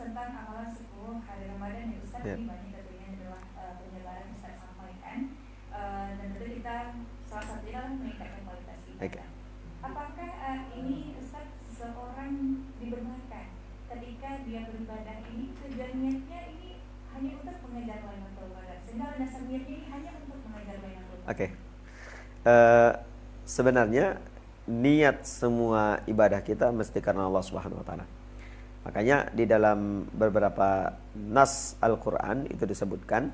tentang amalan 10 hari Ramadan ya Ustaz. Ini banyak tentunya adalah penyebaran Ustaz sampaikan. Dan tentu kita salah satunya adalah meningkatkan kualitas ibadah. Apakah ini Ustaz seseorang dibenarkan ketika dia beribadah ini tujuan niatnya ini hanya untuk mengejar Lailatul Qadar, sehingga dasar niatnya ini hanya untuk mengejar Lailatul Qadar? Sebenarnya niat semua ibadah kita mesti karena Allah Subhanahu wa taala. Makanya di dalam beberapa nas Al-Qur'an itu disebutkan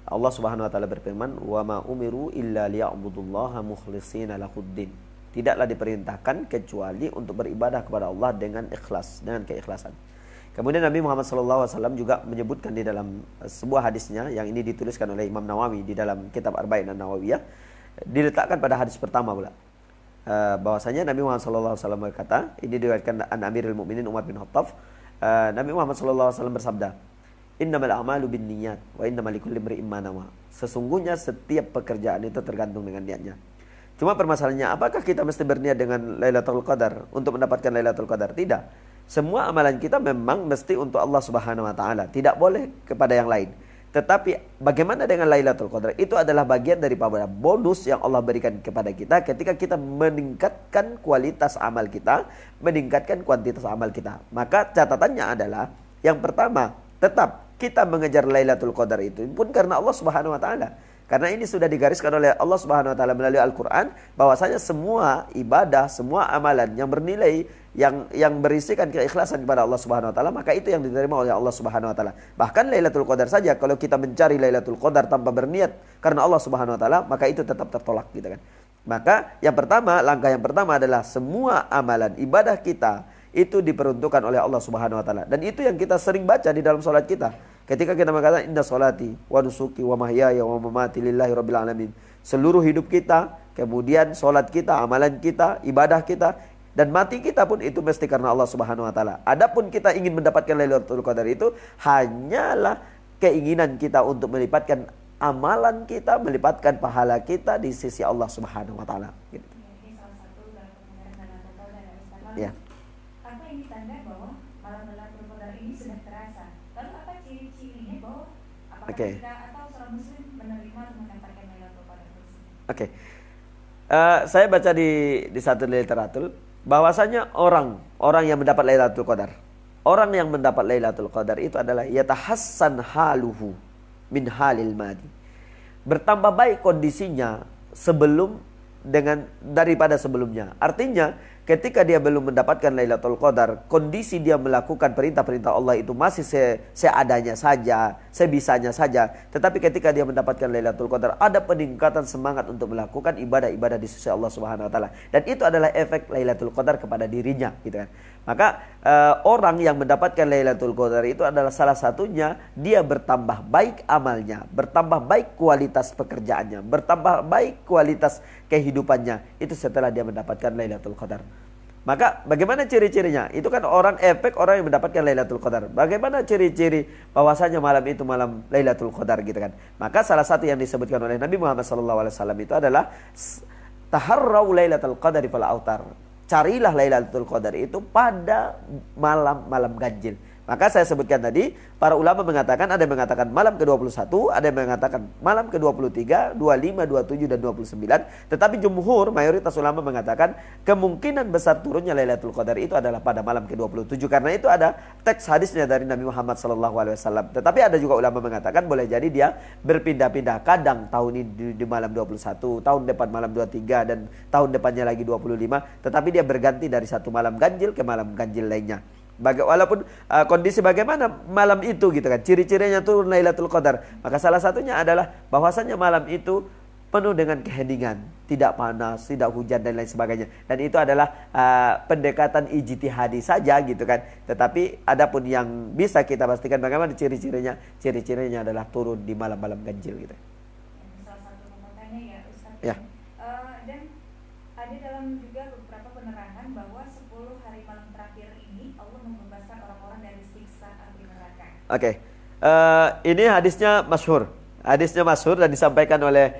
Allah Subhanahu wa taala berfirman, "Wa ma umiru illa liya'budullaha mukhlishina lahuddin." Tidaklah diperintahkan kecuali untuk beribadah kepada Allah dengan ikhlas, dengan keikhlasan. Kemudian Nabi Muhammad SAW juga menyebutkan di dalam sebuah hadisnya, yang ini dituliskan oleh Imam Nawawi di dalam kitab Arba'in An-Nawawiyah, diletakkan pada hadis pertama pula. Bahwasanya Nabi Muhammad SAW berkata, ini diriwayatkan an Amirul Mukminin Umar bin Khattab, Nabi Muhammad SAW bersabda, "Innamal a'malu binniyat wa innamal likulli imri'in ma nawa." Sesungguhnya setiap pekerjaan itu tergantung dengan niatnya. Cuma permasalahannya, apakah kita mesti berniat dengan Lailatul Qadar untuk mendapatkan Lailatul Qadar? Tidak. Semua amalan kita memang mesti untuk Allah Subhanahu wa taala, tidak boleh kepada yang lain. Tetapi bagaimana dengan Lailatul Qadar? Itu adalah bagian daripada bonus yang Allah berikan kepada kita ketika kita meningkatkan kualitas amal kita, meningkatkan kuantitas amal kita. Maka catatannya adalah, yang pertama, tetap kita mengejar Lailatul Qadar itu pun karena Allah Subhanahu wa taala. Karena ini sudah digariskan oleh Allah Subhanahu wa taala melalui Al-Qur'an, bahwasanya semua ibadah, semua amalan yang bernilai, yang berisikan keikhlasan kepada Allah Subhanahu wa taala, maka itu yang diterima oleh Allah Subhanahu wa taala. Bahkan Lailatul Qadar saja, kalau kita mencari Lailatul Qadar tanpa berniat karena Allah Subhanahu wa taala, maka itu tetap tertolak gitu kan. Maka yang pertama, langkah yang pertama adalah semua amalan ibadah kita itu diperuntukkan oleh Allah Subhanahu wa taala. Dan itu yang kita sering baca di dalam salat kita. Ketika kita mengatakan inna sholati wa nusuki wa mahyaya wa mamati lillahi rabbil alamin. Seluruh hidup kita, kemudian salat kita, amalan kita, ibadah kita, dan mati kita pun itu mesti karena Allah Subhanahu wa taala. Adapun kita ingin mendapatkan Lailatul Qadar itu hanyalah keinginan kita untuk melipatkan amalan kita, melipatkan pahala kita di sisi Allah Subhanahu wa taala. Gitu. Ini salah satu dalam pengenalan Lailatul Qadar ya Ustaz. Ya. Apa yang ditanda bahwa malam Lailatul Qadar ini sudah terasa? Lalu apa ciri-cirinya bahwa apakah kita atau seorang muslim menerima atau mendapatkan Lailatul Qadar tersebut? Oke. Saya baca di satu literatur bahwasanya orang yang mendapat Lailatul Qadar, orang yang mendapat Lailatul Qadar itu adalah yatahassan haluhu min halil madi. Bertambah baik kondisinya daripada sebelumnya. Artinya ketika dia belum mendapatkan Lailatul Qadar, kondisi dia melakukan perintah-perintah Allah itu masih seadanya saja, sebisanya saja. Tetapi ketika dia mendapatkan Lailatul Qadar, ada peningkatan semangat untuk melakukan ibadah-ibadah di sisi Allah Subhanahu wa taala. Dan itu adalah efek Lailatul Qadar kepada dirinya, gitu kan. Maka orang yang mendapatkan Lailatul Qadar itu adalah salah satunya dia bertambah baik amalnya, bertambah baik kualitas pekerjaannya, bertambah baik kualitas kehidupannya. Itu setelah dia mendapatkan Lailatul Qadar. Maka bagaimana ciri-cirinya? Itu kan efek orang yang mendapatkan Lailatul Qadar. Bagaimana ciri-ciri bahwasanya malam itu malam Lailatul Qadar gitu kan? Maka salah satu yang disebutkan oleh Nabi Muhammad SAW itu adalah taharrau Lailatul Qadari fal autar. Carilah Lailatul Qadar itu pada malam-malam ganjil. Maka saya sebutkan tadi, para ulama mengatakan, ada yang mengatakan malam ke-21, ada yang mengatakan malam ke-23, 25, 27 dan 29. Tetapi jumhur, mayoritas ulama mengatakan kemungkinan besar turunnya Lailatul Qadar itu adalah pada malam ke-27, karena itu ada teks hadisnya dari Nabi Muhammad SAW. Tetapi ada juga ulama mengatakan boleh jadi dia berpindah-pindah, kadang tahun ini di malam 21, tahun depan malam 23, dan tahun depannya lagi 25. Tetapi dia berganti dari satu malam ganjil ke malam ganjil lainnya. Walaupun kondisi bagaimana malam itu gitu kan, ciri-cirinya turun Lailatul Qadar, maka salah satunya adalah bahwasanya malam itu penuh dengan keheningan, tidak panas, tidak hujan dan lain sebagainya. Dan itu adalah pendekatan ijtihadi saja gitu kan. Tetapi adapun yang bisa kita pastikan bagaimana ciri-cirinya, ciri-cirinya adalah turun di malam-malam ganjil gitu. Salah satu contohnya ya Ustaz. Ya. Dan ada dalam juga beberapa penerangan bahwa 10 hari malam terakhir ini Allah membebaskan orang-orang dari siksa api neraka. Oke. Ini hadisnya masyhur. Hadisnya masyhur dan disampaikan oleh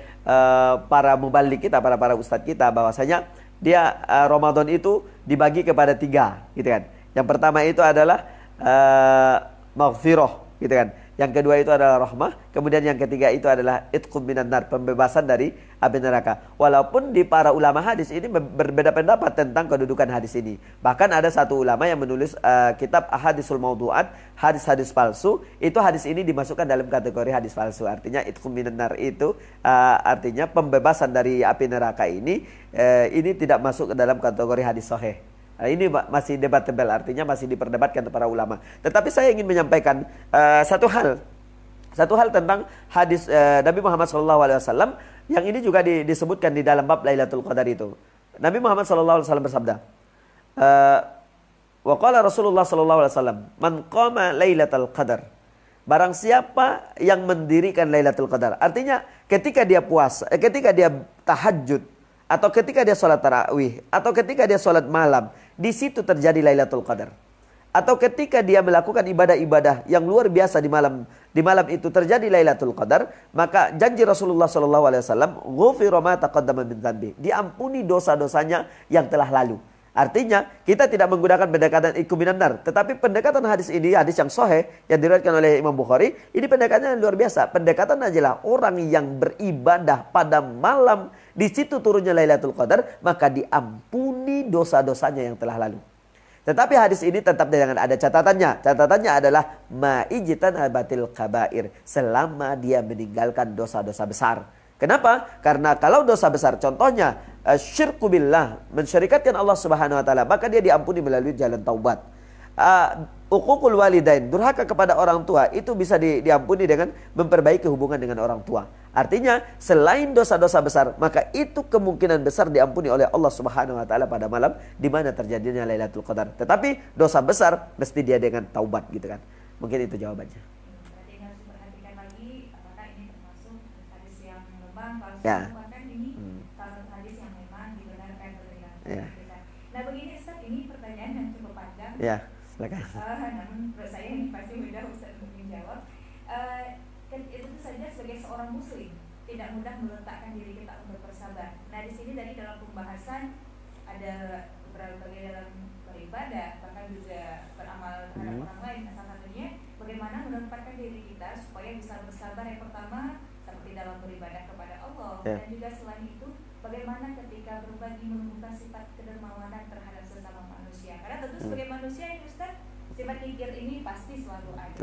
para mubalik kita, para ustadz kita, bahwasanya dia Ramadan itu dibagi kepada 3 gitu kan. Yang pertama itu adalah maghfirah, gitu kan. Yang kedua itu adalah rahmah, kemudian yang ketiga itu adalah itqum minan nar, pembebasan dari api neraka. Walaupun di para ulama hadis ini berbeda pendapat tentang kedudukan hadis ini. Bahkan ada satu ulama yang menulis kitab Ahadisul Maudhu'at, hadis-hadis palsu. Itu hadis ini dimasukkan dalam kategori hadis palsu. Artinya itqum minan nar itu artinya pembebasan dari api neraka ini tidak masuk ke dalam kategori hadis sahih. Nah, ini masih debatable, artinya masih diperdebatkan para ulama. Tetapi saya ingin menyampaikan satu hal tentang hadis Nabi Muhammad SAW yang ini juga disebutkan di dalam bab Lailatul Qadar itu. Nabi Muhammad SAW bersabda, wa qala Rasulullah SAW, man qama Lailatul Qadar, barang siapa yang mendirikan Lailatul Qadar. Artinya ketika dia puasa, ketika dia tahajud, atau ketika dia sholat tarawih, atau ketika dia sholat malam, di situ terjadi Lailatul Qadar. Atau ketika dia melakukan ibadah-ibadah yang luar biasa di malam itu terjadi Lailatul Qadar, maka janji Rasulullah SAW, ghufira ma taqaddama min dzanbi, diampuni dosa-dosanya yang telah lalu. Artinya kita tidak menggunakan pendekatan itqum minan nar, tetapi pendekatan hadis ini, hadis yang sahih yang diriwayatkan oleh Imam Bukhari, ini pendekatannya luar biasa. Pendekatan adalah orang yang beribadah pada malam, di situ turunnya Lailatul Qadar, maka diampuni dosa-dosanya yang telah lalu. Tetapi hadis ini tetap dengan ada catatannya. Catatannya adalah ma'ijtanabatil kabair, selama dia meninggalkan dosa-dosa besar. Kenapa? Karena kalau dosa besar, contohnya syirku billah, mensyirikatkan Allah Subhanahu wa taala, maka dia diampuni melalui jalan taubat. Uququl walidain, durhaka kepada orang tua, itu bisa diampuni dengan memperbaiki hubungan dengan orang tua. Artinya selain dosa-dosa besar, maka itu kemungkinan besar diampuni oleh Allah Subhanahu wa taala pada malam di mana terjadinya Lailatul Qadar. Tetapi dosa besar mesti dia dengan taubat, gitu kan. Mungkin itu jawabannya. Ya. Ini salah satu hadis yang memang dibenarkan oleh Ya. kita. Nah begini Ustaz, ini pertanyaan yang cukup panjang. Ya, silakan. Namun menurut saya ini pasti mudah Ustaz untuk menjawab. Itu saja sebagai seorang muslim tidak mudah meletakkan diri kita untuk bersabar. Nah di sini tadi dalam pembahasan ada berbagai dalam beribadah, bahkan juga beramal terhadap orang lain. Nah, salah satunya bagaimana menempatkan diri kita supaya bisa bersabar. Yang pertama seperti dalam beribadah kepada Allah, dan juga selain itu bagaimana ketika berbagi menumbuhkan sifat kedermawanan terhadap sesama manusia. Karena tentu sebagai manusia ini Ustaz, sifat kikir ini pasti selalu ada.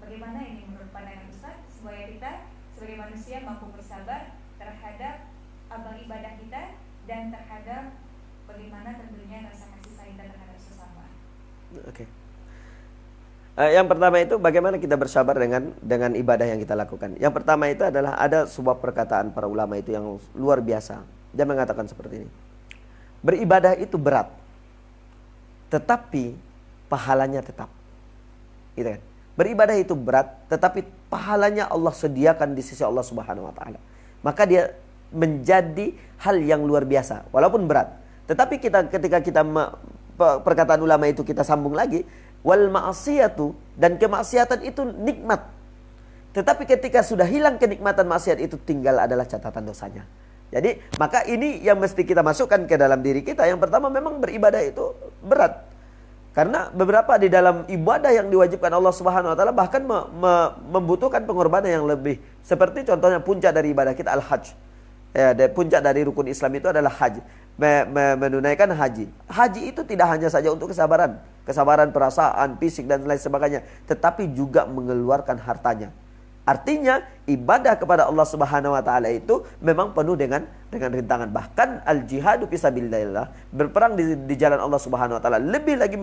Bagaimana ini menurut pandangan Ustaz supaya kita sebagai manusia mampu bersabar terhadap amal ibadah kita dan terhadap bagaimana tentunya rasa kasih sayang terhadap sesama. Yang pertama itu bagaimana kita bersabar dengan ibadah yang kita lakukan. Yang pertama itu adalah ada sebuah perkataan para ulama itu yang luar biasa. Dia mengatakan seperti ini. Beribadah itu berat, tetapi pahalanya tetap. Gitu kan? Beribadah itu berat, tetapi pahalanya Allah sediakan di sisi Allah Subhanahu wa taala. Maka dia menjadi hal yang luar biasa walaupun berat. Tetapi ketika kita perkataan ulama itu kita sambung lagi, wal ma'asiyatu, dan kemaksiatan itu nikmat. Tetapi ketika sudah hilang kenikmatan maksiat itu, tinggal adalah catatan dosanya. Jadi maka ini yang mesti kita masukkan ke dalam diri kita. Yang pertama memang beribadah itu berat. Karena beberapa di dalam ibadah yang diwajibkan Allah Subhanahu wa taala bahkan membutuhkan pengorbanan yang lebih. Seperti contohnya puncak dari ibadah kita al-hajj. Ya, puncak dari rukun Islam itu adalah haji. Menunaikan haji. Haji itu tidak hanya saja untuk kesabaran perasaan, fisik dan lain sebagainya, tetapi juga mengeluarkan hartanya. Artinya ibadah kepada Allah Subhanahu wa taala itu memang penuh dengan rintangan. Bahkan al-jihadu fisabilillah, berperang di jalan Allah Subhanahu wa taala, lebih lagi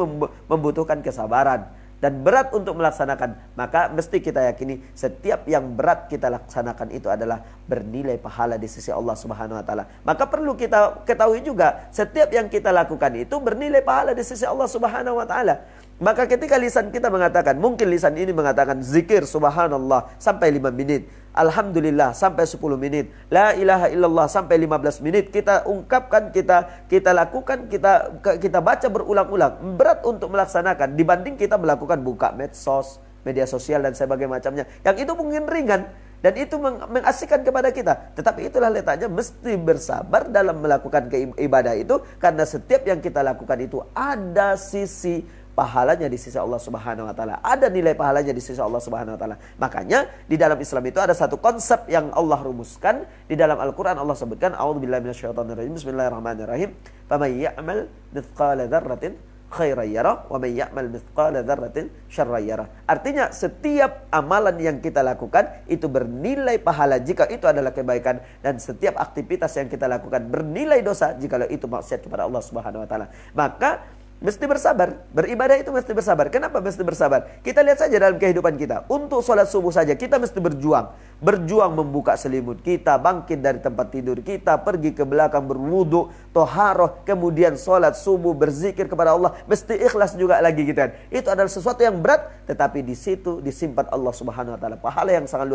membutuhkan kesabaran dan berat untuk melaksanakan. Maka mesti kita yakini setiap yang berat kita laksanakan itu adalah bernilai pahala di sisi Allah Subhanahu wa taala. Maka perlu kita ketahui juga setiap yang kita lakukan itu bernilai pahala di sisi Allah Subhanahu wa taala. Maka ketika lisan kita mengatakan, mungkin lisan ini mengatakan zikir subhanallah sampai 5 menit, alhamdulillah sampai 10 menit, la ilaha illallah sampai 15 menit, kita ungkapkan, kita lakukan, kita baca berulang-ulang. Berat untuk melaksanakan dibanding kita melakukan buka medsos, media sosial dan sebagainya macamnya. Yang itu mungkin ringan dan itu mengasihkan kepada kita. Tetapi itulah letaknya mesti bersabar dalam melakukan ibadah itu, karena setiap yang kita lakukan itu ada sisi pahalanya di sisi Allah Subhanahu wa taala. Ada nilai pahalanya di sisi Allah Subhanahu wa taala. Makanya di dalam Islam itu ada satu konsep yang Allah rumuskan. Di dalam Al-Qur'an Allah sebutkan, a'udzubillahi minasyaitonirrajim, bismillahirrahmanirrahim. Faman ya'mal mithqala dzarratin khairan yarah wa man ya'mal mithqala dzarratin syarran yarah. Artinya setiap amalan yang kita lakukan itu bernilai pahala jika itu adalah kebaikan, dan setiap aktivitas yang kita lakukan bernilai dosa jika itu maksiat kepada Allah Subhanahu wa taala. Maka mesti bersabar. Beribadah itu mesti bersabar. Kenapa mesti bersabar? Kita lihat saja dalam kehidupan kita. Untuk sholat subuh saja kita mesti berjuang. Berjuang membuka selimut kita, bangkit dari tempat tidur kita, pergi ke belakang berwudu, toharoh, kemudian sholat subuh, berzikir kepada Allah. Mesti ikhlas juga lagi gitu kan. Itu adalah sesuatu yang berat, tetapi di situ disimpan Allah Subhanahu wa taala pahala yang sangat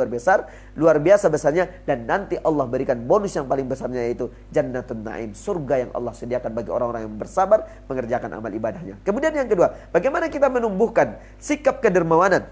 luar biasa besarnya, dan nanti Allah berikan bonus yang paling besarnya, yaitu Jannatun Naim, surga yang Allah sediakan bagi orang-orang yang bersabar mengerjakan amal ibadahnya. Kemudian yang kedua, bagaimana kita menumbuhkan sikap kedermawanan?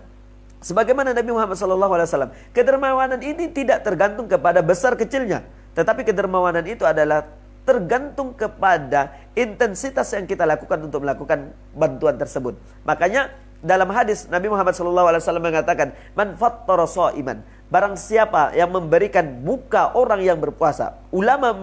Sebagaimana Nabi Muhammad SAW, kedermawanan ini tidak tergantung kepada besar kecilnya, tetapi kedermawanan itu adalah tergantung kepada intensitas yang kita lakukan untuk melakukan bantuan tersebut. Makanya dalam hadis Nabi Muhammad SAW mengatakan, man fattara sha'iman, barang siapa yang memberikan buka orang yang berpuasa. Ulama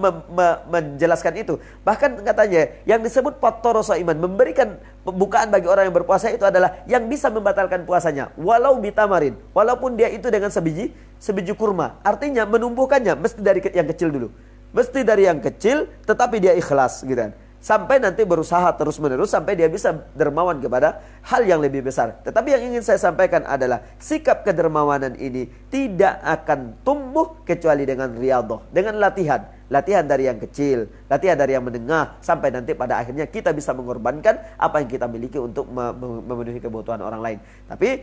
menjelaskan itu. Bahkan katanya yang disebut fattara sha'iman, memberikan bukaan bagi orang yang berpuasa itu adalah yang bisa membatalkan puasanya, walau bitamarin, walaupun dia itu dengan sebiji kurma. Artinya menumbuhkannya mesti dari yang kecil dulu. Mesti dari yang kecil, tetapi dia ikhlas gitu kan. Sampai nanti berusaha terus-menerus sampai dia bisa dermawan kepada hal yang lebih besar. Tetapi yang ingin saya sampaikan adalah sikap kedermawanan ini tidak akan tumbuh kecuali dengan riyadhah, dengan latihan. Latihan dari yang kecil, latihan dari yang menengah, sampai nanti pada akhirnya kita bisa mengorbankan apa yang kita miliki untuk memenuhi kebutuhan orang lain. Tapi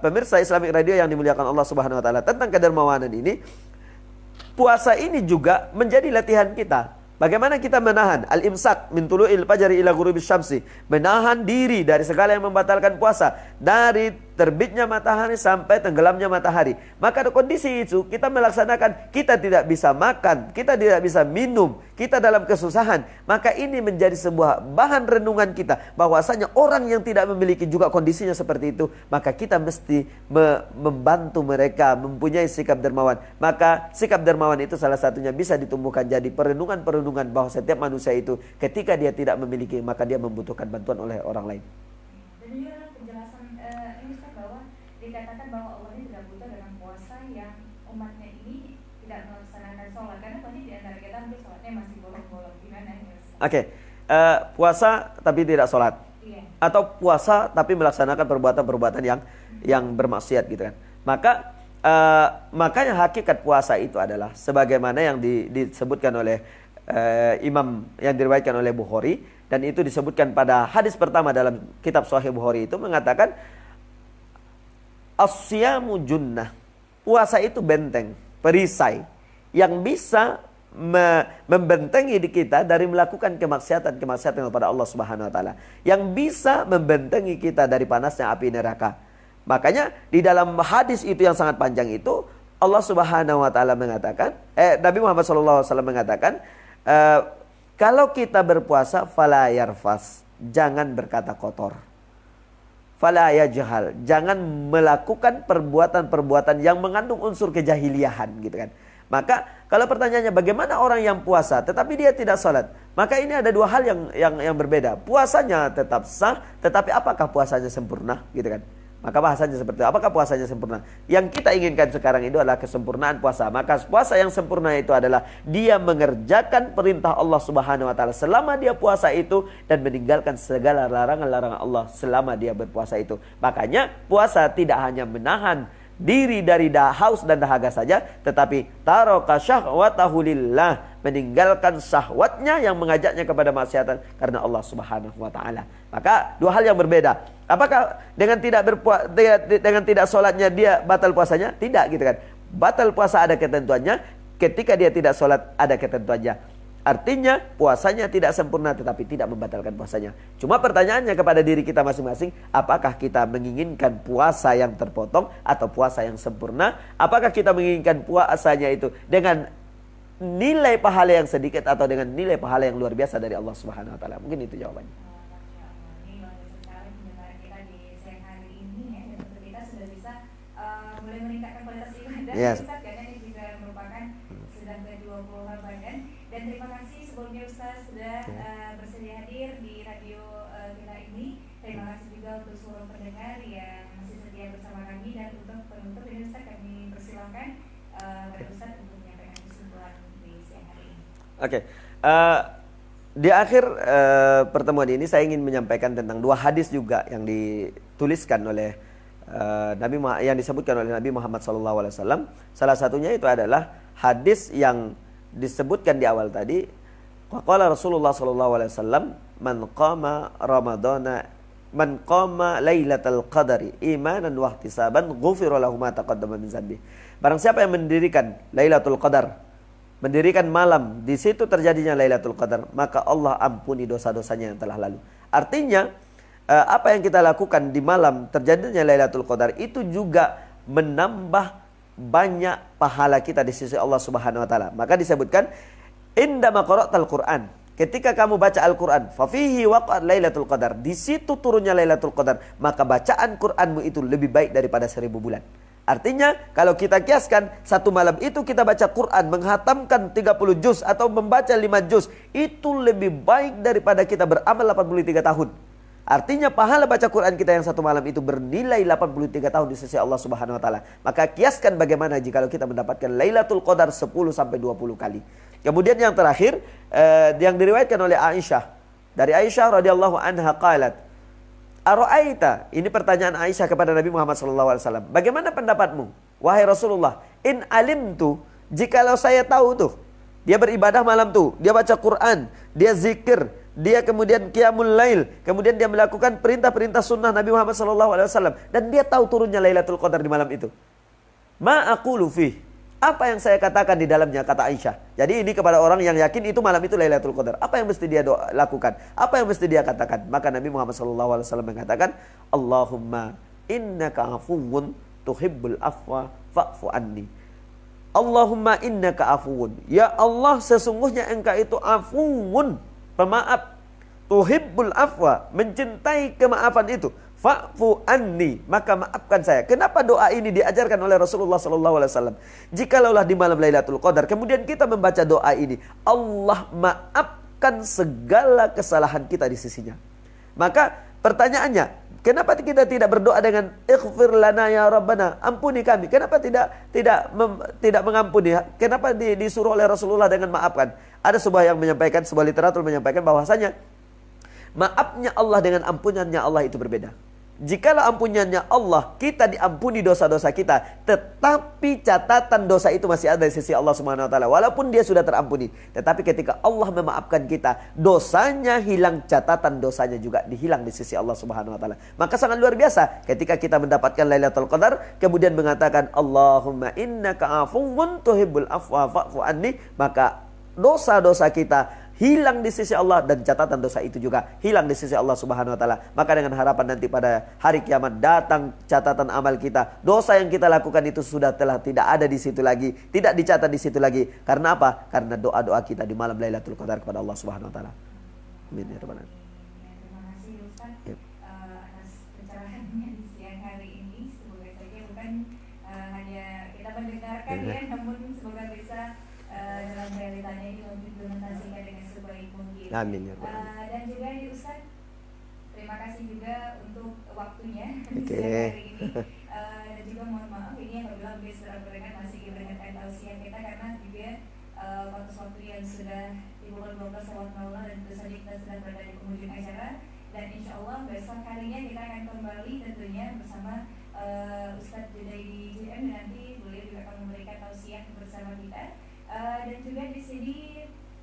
pemirsa Islamic Radio yang dimuliakan Allah Subhanahu wa taala, tentang kedermawanan ini, puasa ini juga menjadi latihan kita. Bagaimana kita menahan al-imsak min tulu'il fajri ila ghurubis syamsi, menahan diri dari segala yang membatalkan puasa, dari terbitnya matahari sampai tenggelamnya matahari. Maka kondisi itu kita melaksanakan, kita tidak bisa makan, kita tidak bisa minum, kita dalam kesusahan. Maka ini menjadi sebuah bahan renungan kita, bahwasanya orang yang tidak memiliki juga kondisinya seperti itu, maka kita mesti membantu mereka mempunyai sikap dermawan. Maka sikap dermawan itu salah satunya bisa ditumbuhkan jadi perenungan-perenungan bahwa setiap manusia itu ketika dia tidak memiliki, maka dia membutuhkan bantuan oleh orang lain. Dan juga penjelasan ini Ustaz, bahwa dikatakan bahwa Allah ini tidak butuh dengan puasa yang umatnya ini tidak melaksanakan sholat, karena banyak di antara kita mungkin sholatnya masih bolong-bolong. Gimana ya Ustaz? Oke, puasa tapi tidak sholat, iya. Atau puasa tapi melaksanakan perbuatan-perbuatan yang bermaksiat gitu kan. Makanya hakikat puasa itu adalah sebagaimana yang disebutkan oleh imam yang diriwayatkan oleh Bukhari, dan itu disebutkan pada hadis pertama dalam kitab Sahih Bukhari, itu mengatakan as-siyamu junnah, puasa itu benteng, perisai yang bisa membentengi di kita dari melakukan kemaksiatan kepada Allah Subhanahu wa taala, yang bisa membentengi kita dari panasnya api neraka. Makanya di dalam hadis itu yang sangat panjang itu, Allah Subhanahu wa taala mengatakan, Nabi Muhammad SAW mengatakan, kalau kita berpuasa fala yarfas, jangan berkata kotor. Fala yajhal, jangan melakukan perbuatan-perbuatan yang mengandung unsur kejahiliahan gitu kan. Maka kalau pertanyaannya bagaimana orang yang puasa tetapi dia tidak sholat, maka ini ada dua hal yang berbeda. Puasanya tetap sah, tetapi apakah puasanya sempurna gitu kan. Maka bahasanya seperti itu. Apakah puasanya sempurna? Yang kita inginkan sekarang itu adalah kesempurnaan puasa. Maka puasa yang sempurna itu adalah dia mengerjakan perintah Allah Subhanahu wa taala selama dia puasa itu, dan meninggalkan segala larangan-larangan Allah selama dia berpuasa itu. Makanya puasa tidak hanya menahan diri dari haus dan dahaga saja, tetapi taraka syahwatahu lillah, meninggalkan syahwatnya yang mengajaknya kepada maksiatan karena Allah Subhanahu wa taala. Maka dua hal yang berbeda. Apakah dengan tidak sholatnya dia batal puasanya? Tidak gitu kan. Batal puasa ada ketentuannya, ketika dia tidak sholat ada ketentuannya. Artinya puasanya tidak sempurna tetapi tidak membatalkan puasanya. Cuma pertanyaannya kepada diri kita masing-masing, apakah kita menginginkan puasa yang terpotong atau puasa yang sempurna? Apakah kita menginginkan puasanya itu dengan nilai pahala yang sedikit atau dengan nilai pahala yang luar biasa dari Allah Subhanahu wa taala? Mungkin itu jawabannya. meningkatkan kualitas ibadah Yes. Ustaz, karena ini juga merupakan sudah ke-20 Ramadan. Dan terima kasih sebelumnya Ustaz sudah bersedia hadir di radio kita ini. Terima kasih juga untuk seluruh pendengar yang masih setia bersama kami. Dan untuk penutup ini Ustaz, kami persilakan kepada Ustaz untuk menyampaikan kesimpulan di siang hari ini. Oke. Di akhir pertemuan ini saya ingin menyampaikan tentang dua hadis juga yang dituliskan oleh yang disebutkan oleh Nabi Muhammad SAW. Salah satunya itu adalah hadis yang disebutkan di awal tadi. Qala Rasulullah SAW, man qama Ramadana, man qama Lailatul Qadari imanan wa ihtisaban, ghufira lahu ma taqaddama min dzanbi. Barang siapa yang mendirikan Lailatul Qadar, mendirikan malam, di situ terjadinya Lailatul Qadar, maka Allah ampuni dosa-dosanya yang telah lalu. Artinya, apa yang kita lakukan di malam terjadinya Lailatul Qadar itu juga menambah banyak pahala kita di sisi Allah Subhanahu wa taala. Maka disebutkan indama qara'tal Qur'an, ketika kamu baca Al-Qur'an, fa fihi waqa'at Lailatul Qadar, di situ turunnya Lailatul Qadar, maka bacaan Qur'anmu itu lebih baik daripada 1000 bulan. Artinya kalau kita kiaskan satu malam itu kita baca Quran, menghatamkan 30 juz atau membaca 5 juz, itu lebih baik daripada kita beramal 83 tahun. Artinya pahala baca Quran kita yang satu malam itu bernilai 83 tahun di sisi Allah Subhanahu wa taala. Maka kiaskan bagaimana jika kita mendapatkan Lailatul Qadar 10 sampai 20 kali. Kemudian yang terakhir yang diriwayatkan oleh Aisyah. Dari Aisyah radhiyallahu anha qalat, Ara'aita, ini pertanyaan Aisyah kepada Nabi Muhammad SAW. Bagaimana pendapatmu, wahai Rasulullah? In alimtu, jikalau saya tahu tuh, dia beribadah malam tuh, dia baca Quran, dia zikir, dia kemudian qiyamul lail, kemudian dia melakukan perintah-perintah sunnah Nabi Muhammad SAW, dan dia tahu turunnya Lailatul Qadar di malam itu. Ma aqulu fih, apa yang saya katakan di dalamnya, kata Aisyah. Jadi ini kepada orang yang yakin itu malam itu Lailatul Qadar. Apa yang mesti dia lakukan? Apa yang mesti dia katakan? Maka Nabi Muhammad SAW mengatakan, Allahumma innaka afuwun tuhibbul afwa fa'fu anni. Allahumma innaka afuwun. Ya Allah, sesungguhnya engkau itu afuwun, pemaaf. Tuhibbul afwa, mencintai kemaafan itu. Fa'fu anni, maka maafkan saya. Kenapa doa ini diajarkan oleh Rasulullah SAW? Jikalaulah di malam Lailatul Qadar, kemudian kita membaca doa ini, Allah maafkan segala kesalahan kita di sisinya. Maka pertanyaannya, kenapa kita tidak berdoa dengan ighfir lana ya Rabbana, ampuni kami? Kenapa tidak mengampuni? Kenapa disuruh oleh Rasulullah dengan maafkan? Ada sebuah literatur menyampaikan bahwasanya maafnya Allah dengan ampunannya Allah itu berbeda. Jikalau ampunannya Allah, kita diampuni dosa-dosa kita, tetapi catatan dosa itu masih ada di sisi Allah Subhanahu wa taala. Walaupun dia sudah terampuni, tetapi ketika Allah memaafkan kita, dosanya hilang, catatan dosanya juga dihilang di sisi Allah Subhanahu wa taala. Maka sangat luar biasa ketika kita mendapatkan Lailatul Qadar, kemudian mengatakan Allahumma innaka afuwun tuhibbul afwa fa'fu anni, maka dosa-dosa kita hilang di sisi Allah dan catatan dosa itu juga hilang di sisi Allah Subhanahu wa taala. Maka dengan harapan nanti pada hari kiamat datang catatan amal kita, dosa yang kita lakukan itu telah tidak ada di situ lagi, tidak dicatat di situ lagi. Karena apa? Karena doa-doa kita di malam Lailatul Qadar kepada Allah Subhanahu wa taala. Amin ya rabbal alamin. Terima kasih Ustaz atas pencerahannya di siang hari ini. Semoga saja bukan hanya kita mendengarkan ya, namun semoga bisa dalam realitanya ini diimplementasikan dengan sebaik mungkin. Amin ya rabbal alamin. Dan juga nih Ustaz, terima kasih juga untuk waktunya di Oke. siang hari ini. Dan juga mohon maaf ini apabila beliau sudah berdengar masih mendengarkan tausiah kita, karena juga waktu yang sudah di pukul 12 dan tentu saja kita sudah berada di penghujung acara. Dan insya Allah besok harinya kita akan kembali tentunya bersama Ustadz Junaidi JM, dan nanti beliau juga akan memberikan tausiah bersama kita. Dan juga di sini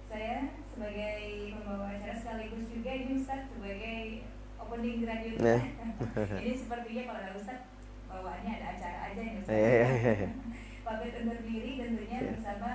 saya sebagai pembawa acara sekaligus juga ini Ustadz sebagai opening radio kita. Ini sepertinya kalau ada Ustadz bawaannya ada acara aja ya Ustadz. Pamit undur diri tentunya bersama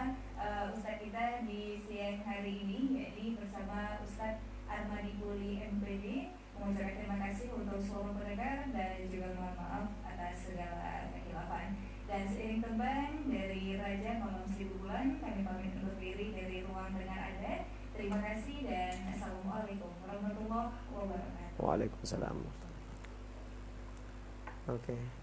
Ustadz kita di siang hari ini, yaitu bersama Ustadz Armadi Puli MPD. Mengucapkan terima kasih untuk seluruh pendengar dan juga mohon maaf atas segala kehilafan. Dan seiring tembang dari Raja Malam Seribu Bulan, kami pamit undur diri dari ruang dengar Anda. Terima kasih dan Assalamualaikum warahmatullahi wabarakatuh. Waalaikumsalam. Oke.